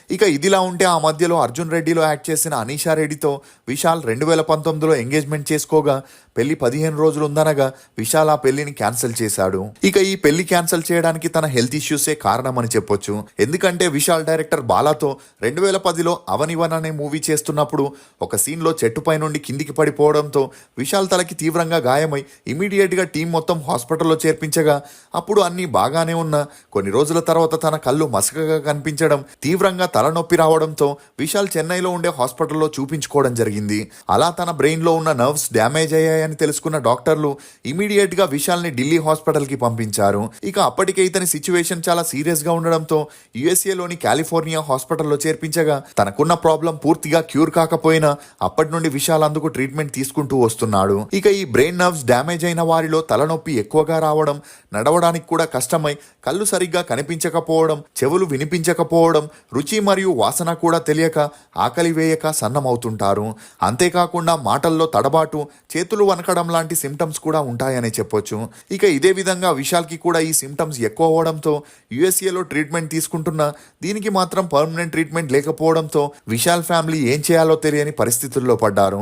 ఇక ఇదిలా ఉంటే ఆ మధ్యలో అర్జున్ రెడ్డిలో యాక్ట్ చేసిన అనీషా రెడ్డితో విశాల్ 2019లో ఎంగేజ్మెంట్ చేసుకోగా పెళ్లి 15 రోజులు ఉందనగా విశాల్ ఆ పెళ్లిని క్యాన్సిల్ చేశాడు. ఇక ఈ పెళ్లి క్యాన్సిల్ చేయడానికి తన హెల్త్ ఇష్యూసే కారణమని చెప్పొచ్చు. ఎందుకంటే విశాల్ డైరెక్టర్ బాలాతో 2010లో అవనివన్ అనే మూవీ చేస్తున్నప్పుడు ఒక సీన్ లో చెట్టుపై నుండి కిందికి పడిపోవడంతో విశాల్ తలకి తీవ్రంగా గాయమై ఇమీడియట్ గా టీం మొత్తం హాస్పిటల్లో చేర్పించగా అప్పుడు అన్ని బాగానే ఉన్నా కొన్ని రోజుల తర్వాత తన కళ్ళు మసకగా కనిపించడం, తీవ్రంగా తలనొప్పి రావడంతో విశాల్ చెన్నైలో ఉండే హాస్పిటల్లో చూపించుకోవడం జరిగింది. అలా తన బ్రెయిన్ లో ఉన్న నర్వ్స్ డ్యామేజ్ అయ్యాయని తెలుసుకున్న డాక్టర్లు ఇమీడియట్ గా విశాల్ ని ఢిల్లీ హాస్పిటల్ కి పంపించారు. ఇక అప్పటికే ఇతని సిచ్యువేషన్ చాలా సీరియస్ గా ఉండడంతో యుఎస్ఏలోని కాలిఫోర్నియా హాస్పిటల్లో చేర్పించగా తనకున్న ప్రాబ్లం పూర్తిగా క్యూర్ కాకపోయినా అప్పటి నుండి విశాల్ అందుకు ట్రీట్మెంట్ తీసుకుంటూ వస్తున్నాడు. ఇక ఈ బ్రెయిన్ నర్వ్స్ డ్యామేజ్ అయిన వారిలో తలనొప్పి ఎక్కువగా రావడం, నడవడానికి కూడా కష్టమై కళ్ళు సరిగ్గా కనిపించకపోవడం, చెవులు వినిపించకపోవడం, రుచి మరియు వాసన కూడా తెలియక ఆకలి వేయక సన్నమవుతుంటారు. అంతేకాకుండా మాటల్లో తడబాటు, చేతులు వనకడం లాంటి సిమ్టమ్స్ కూడా ఉంటాయని చెప్పొచ్చు. ఇక ఇదే విధంగా విశాల్కి కూడా ఈ సిమ్టమ్స్ ఎక్కువ అవడంతో యుఎస్ఏలో ట్రీట్మెంట్ తీసుకుంటున్నా దీనికి మాత్రం పర్మనెంట్ ట్రీట్మెంట్ లేకపోవడంతో విశాల్ ఫ్యామిలీ ఏం చేయాలో తెలియని పరిస్థితుల్లో పడ్డారు.